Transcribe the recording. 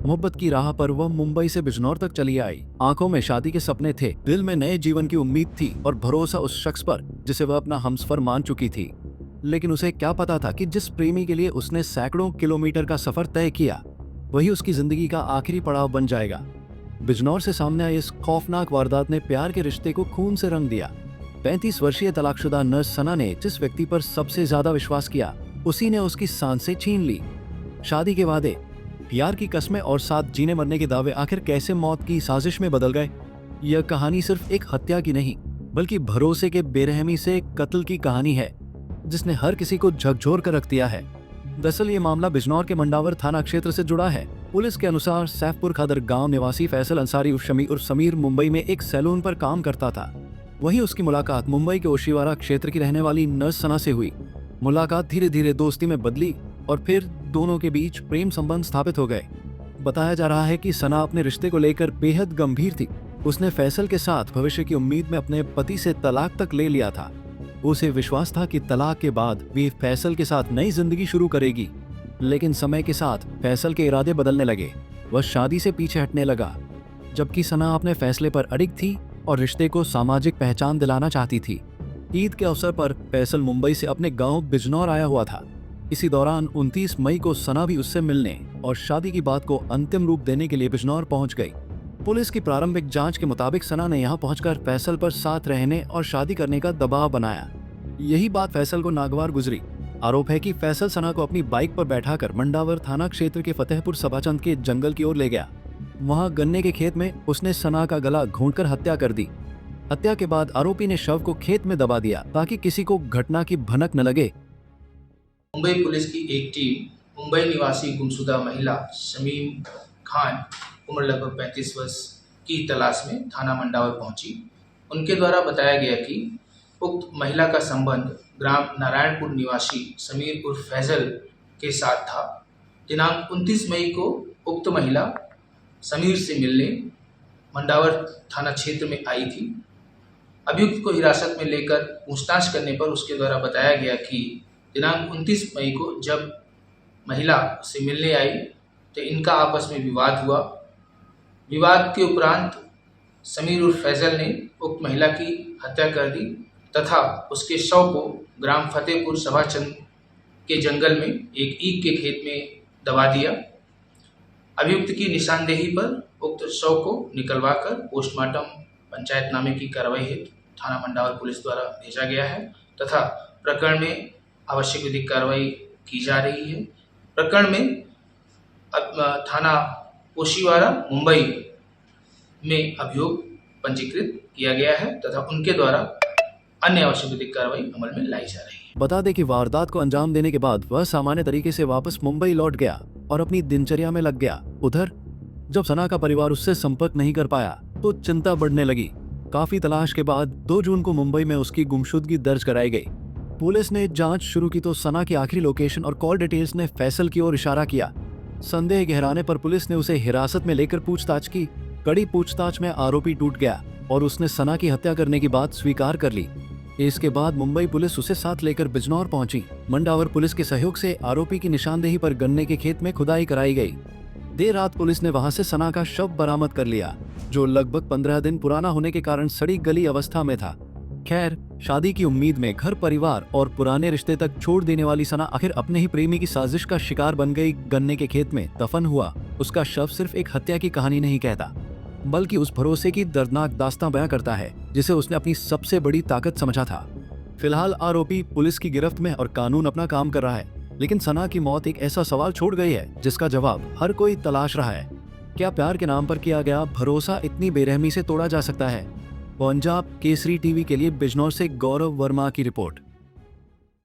मोहब्बत की राह पर वह मुंबई से बिजनौर तक चली आई। आंखों में शादी के सपने थे, दिल में नए जीवन की उम्मीद थी और भरोसा उस शख्स पर जिसे वह अपना हमसफर मान चुकी थी। लेकिन उसे क्या पता था कि जिस प्रेमी के लिए उसने सैकड़ों किलोमीटर का सफर तय किया, वही उसकी जिंदगी का आखिरी पड़ाव बन जाएगा। बिजनौर से सामने आई इस खौफनाक वारदात ने प्यार के रिश्ते को खून से रंग दिया। 35 वर्षीय तलाकशुदा नर्स सना ने जिस व्यक्ति पर सबसे ज्यादा विश्वास किया, उसी ने उसकी सांसें छीन ली। शादी के वादे, प्यार की कस्में और साथ जीने मरने के दावे आखिर कैसे मौत की साजिश में बदल गए। यह कहानी सिर्फ एक हत्या की नहीं, बल्कि भरोसे के बेरहमी से कत्ल की कहानी है, जिसने हर किसी को झकझोर कर रख दिया है। दरअसल ये मामला बिजनौर के मंडावर थाना क्षेत्र से जुड़ा है। पुलिस के अनुसार सैफपुर खदर गांव निवासी फैसल अंसारी उर्फ शमी उर्फ समीर मुंबई में एक सैलून पर काम करता था। वहीं उसकी मुलाकात मुंबई के ओशिवारा क्षेत्र की रहने वाली नर्स सना से हुई। मुलाकात धीरे धीरे दोस्ती में बदली और फिर दोनों के बीच प्रेम संबंध स्थापित हो गए। बताया जा रहा है कि सना अपने रिश्ते को लेकर बेहद गंभीर थी। उसने फैसल के साथ भविष्य की उम्मीद में अपने पति से तलाक तक ले लिया था। उसे विश्वास था कि तलाक के बाद वे फैसल के साथ नई जिंदगी शुरू करेगी। लेकिन समय के साथ फैसल के इरादे बदलने लगे। वह शादी से पीछे हटने लगा, जबकि सना अपने फैसले पर अडिग थी और रिश्ते को सामाजिक पहचान दिलाना चाहती थी। ईद के अवसर पर फैसल मुंबई से अपने गांव बिजनौर आया हुआ था। इसी दौरान 29 मई को सना भी उससे मिलने और शादी की बात को अंतिम रूप देने के लिए बिजनौर पहुंच गई। पुलिस की प्रारंभिक जांच के मुताबिक सना ने यहां पहुंचकर फैसल पर साथ रहने और शादी करने का दबाव बनाया। यही बात फैसल को नागवार गुजरी। आरोप है कि फैसल सना को अपनी बाइक पर बैठाकर मंडावर थाना क्षेत्र के फतेहपुर सभाचंद के जंगल की ओर ले गया। वहां गन्ने के खेत में उसने सना का गला घोंटकर हत्या कर दी। हत्या के बाद आरोपी ने शव को खेत में दबा दिया ताकि किसी को घटना की भनक न लगे। मुंबई पुलिस की एक टीम मुंबई निवासी गुमशुदा महिला शमीम खान उम्र लगभग 35 वर्ष की तलाश में थाना मंडावर पहुंची। उनके द्वारा बताया गया कि उक्त महिला का संबंध ग्राम नारायणपुर निवासी समीर उर्फ फैजल के साथ था। दिनांक 29 मई को उक्त महिला समीर से मिलने मंडावर थाना क्षेत्र में आई थी। अभियुक्त को हिरासत में लेकर पूछताछ करने पर उसके द्वारा बताया गया कि दिनांक 29 मई को जब महिला से मिलने आई तो इनका आपस में विवाद हुआ। विवाद के उपरांत समीर उर्फ फैजल ने उक्त महिला की हत्या कर दी तथा उसके शव को ग्राम फतेहपुर सभाचंद के जंगल में एक ईख के खेत में दबा दिया। अभियुक्त की निशानदेही पर उक्त शव को निकलवाकर पोस्टमार्टम पंचायतनामे की कार्रवाई हेतु थाना मंडावर पुलिस द्वारा भेजा गया है तथा प्रकरण में आवश्यक विधिक कार्रवाई की जा रही है। प्रकरण में थाना ओशिवारा मुंबई में अभियोग पंजीकृत किया गया है तथा उनके द्वारा अन्य आवश्यक विधिक कार्रवाई अमल में लाई जा रही है। बता दें कि वारदात को अंजाम देने के बाद वह सामान्य तरीके से वापस मुंबई लौट गया और अपनी दिनचर्या में लग गया। उधर जब सना का परिवार उससे संपर्क नहीं कर पाया तो चिंता बढ़ने लगी। काफी तलाश के बाद 2 जून को मुंबई में उसकी गुमशुदगी दर्ज कराई गई। पुलिस ने जांच शुरू की तो सना की आखिरी लोकेशन और कॉल डिटेल्स ने फैसल की ओर इशारा किया। संदेह गहराने पर पुलिस ने उसे हिरासत में लेकर पूछताछ की। कड़ी पूछताछ में आरोपी टूट गया और उसने सना की हत्या करने की बात स्वीकार कर ली। इसके बाद मुंबई पुलिस उसे साथ लेकर बिजनौर पहुंची। मंडावर पुलिस के सहयोग से आरोपी की निशानदेही पर गन्ने के खेत में खुदाई कराई गई। देर रात पुलिस ने वहां से सना का शव बरामद कर लिया, जो लगभग 15 दिन पुराना होने के कारण सड़ी गली अवस्था में था। खैर, शादी की उम्मीद में घर परिवार और पुराने रिश्ते तक छोड़ देने वाली सना आखिर अपने ही प्रेमी की साजिश का शिकार बन गई। गन्ने के खेत में दफन हुआ उसका शव सिर्फ एक हत्या की कहानी नहीं कहता, बल्कि उस भरोसे की दर्दनाक दास्तां बयां करता है जिसे उसने अपनी सबसे बड़ी ताकत समझा था। फिलहाल आरोपी पुलिस की गिरफ्त में और कानून अपना काम कर रहा है, लेकिन सना की मौत एक ऐसा सवाल छोड़ गई है जिसका जवाब हर कोई तलाश रहा है। क्या प्यार के नाम पर किया गया भरोसा इतनी बेरहमी से तोड़ा जा सकता है? पंजाब केसरी टीवी के लिए बिजनौर से गौरव वर्मा की रिपोर्ट।